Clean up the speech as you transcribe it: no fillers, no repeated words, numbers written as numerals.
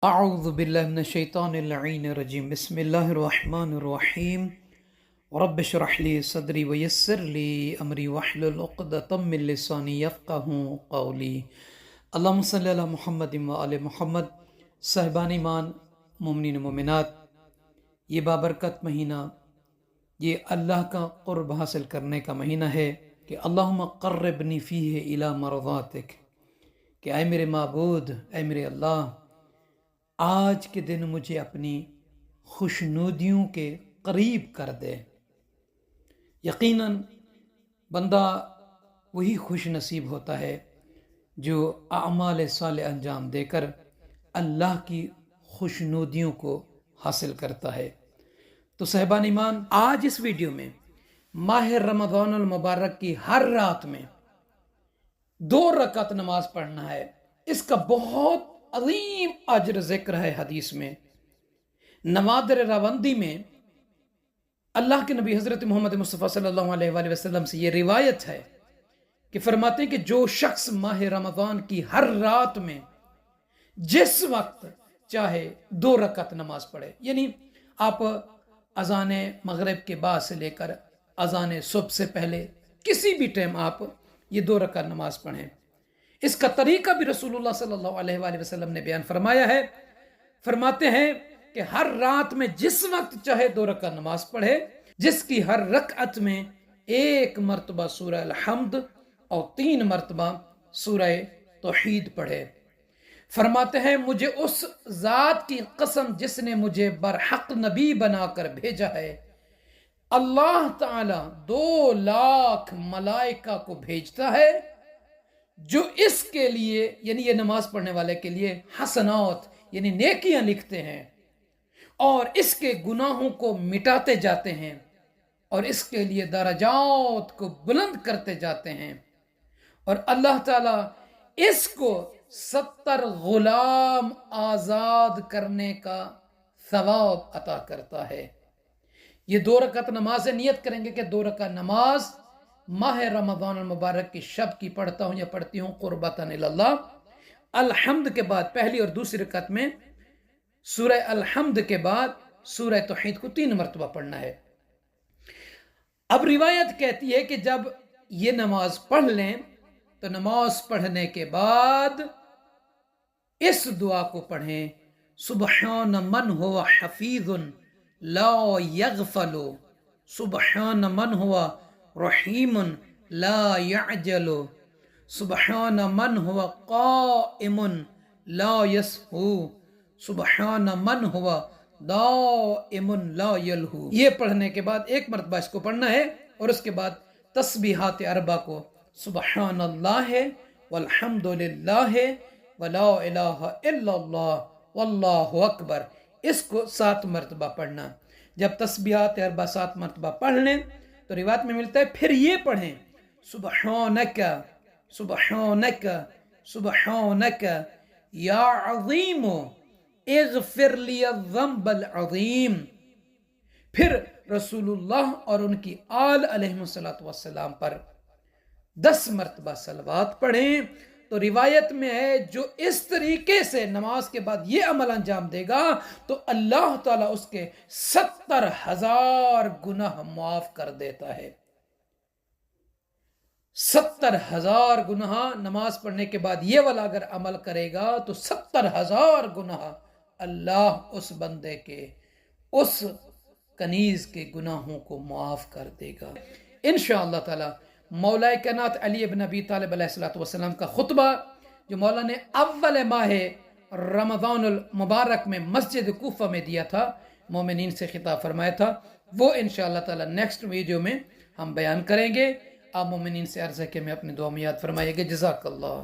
اعوذ باللہ من الشیطان اللعین الرجیم بسم اللہ الرحمن الرحیم رب اشرح لی صدری ویسر لی امری واحلل عقدۃ من لسانی یفقہوا قولی اللہم صلی علی محمد وآل محمد۔ صاحبان ایمان، مومنین و مومنات، یہ بابرکت مہینہ، یہ اللہ کا قرب حاصل کرنے کا مہینہ ہے کہ اللہم قربنی فیہ الی مرضاتک، کہ اے میرے معبود، اے میرے اللہ، آج کے دن مجھے اپنی خوشنودیوں کے قریب کر دے۔ یقیناً بندہ وہی خوش نصیب ہوتا ہے جو اعمال صالح انجام دے کر اللہ کی خوشنودیوں کو حاصل کرتا ہے۔ تو صاحبان ایمان، آج اس ویڈیو میں ماہ رمضان المبارک کی ہر رات میں 2 رکعت نماز پڑھنا ہے۔ اس کا بہت عظیم اجر ذکر ہے حدیث میں۔ نوادر راوندی میں اللہ کے نبی حضرت محمد مصطفیٰ صلی اللہ علیہ وآلہ وسلم سے یہ روایت ہے کہ فرماتے ہیں کہ جو شخص ماہ رمضان کی ہر رات میں جس وقت چاہے 2 رکعت نماز پڑھے، یعنی آپ اذان مغرب کے بعد سے لے کر اذان صبح سے پہلے کسی بھی ٹائم آپ یہ 2 رکعت نماز پڑھیں۔ اس کا طریقہ بھی رسول اللہ صلی اللہ علیہ وآلہ وسلم نے بیان فرمایا ہے۔ فرماتے ہیں کہ ہر رات میں جس وقت چاہے 2 رکعت نماز پڑھے، جس کی ہر رکعت میں 1 مرتبہ سورہ الحمد اور 3 مرتبہ سورہ توحید پڑھے۔ فرماتے ہیں مجھے اس ذات کی قسم جس نے مجھے برحق نبی بنا کر بھیجا ہے، اللہ تعالیٰ 2 لاکھ ملائکہ کو بھیجتا ہے جو اس کے لیے، یعنی یہ نماز پڑھنے والے کے لیے، حسنات یعنی نیکیاں لکھتے ہیں اور اس کے گناہوں کو مٹاتے جاتے ہیں اور اس کے لیے درجات کو بلند کرتے جاتے ہیں، اور اللہ تعالیٰ اس کو 70 غلام آزاد کرنے کا ثواب عطا کرتا ہے۔ یہ 2 رکعت نماز سے نیت کریں گے کہ 2 رکعت نماز ماہ رمضان المبارک کی شب کی پڑھتا ہوں یا پڑھتی ہوں قربتاً اللہ۔ الحمد کے بعد پہلی اور دوسری رکعت میں سورہ الحمد کے بعد سورہ توحید کو 3 مرتبہ پڑھنا ہے۔ اب روایت کہتی ہے کہ جب یہ نماز پڑھ لیں تو نماز پڑھنے کے بعد اس دعا کو پڑھیں، سبحان من ہوا حفیظ لا یغفل، سبحان من ہوا رحیم لا یعجل، سبحان من ہوا قائم لا یسہو، سبحان من ہوا دائم لا یلہو۔ یہ پڑھنے کے بعد 1 مرتبہ اس کو پڑھنا ہے اور اس کے بعد تسبیحات 4 کو سبحان اللہ والحمد للہ ولا الہ الا اللہ واللہ اکبر، اس کو 7 مرتبہ پڑھنا۔ جب تسبیحات 4 7 مرتبہ پڑھ لیں تو روایت میں ملتا ہے پھر یہ پڑھیں، سبحانک سبحانک سبحانک یا عظیم اغفر لی الذنب العظیم۔ پھر رسول اللہ اور ان کی آل علیہ السلام پر 10 مرتبہ صلوات پڑھیں۔ تو روایت میں ہے جو اس طریقے سے نماز کے بعد یہ عمل انجام دے گا تو اللہ تعالیٰ اس کے 70,000 گناہ معاف کر دیتا ہے۔ 70,000 گناہ نماز پڑھنے کے بعد یہ والا اگر عمل کرے گا تو 70,000 گناہ اللہ اس بندے کے، اس کنیز کے گناہوں کو معاف کر دے گا انشاءاللہ تعالیٰ۔ مولا کائنات علی ابن ابی طالب علیہ السلام کا خطبہ جو مولا نے اول ماہ رمضان المبارک میں مسجد کوفہ میں دیا تھا، مومنین سے خطاب فرمایا تھا، وہ انشاءاللہ تعالی نیکسٹ ویڈیو میں ہم بیان کریں گے۔ آپ مومنین سے عرض ہے کہ میں اپنی دعا میں یاد فرمائیے گا۔ جزاک اللہ۔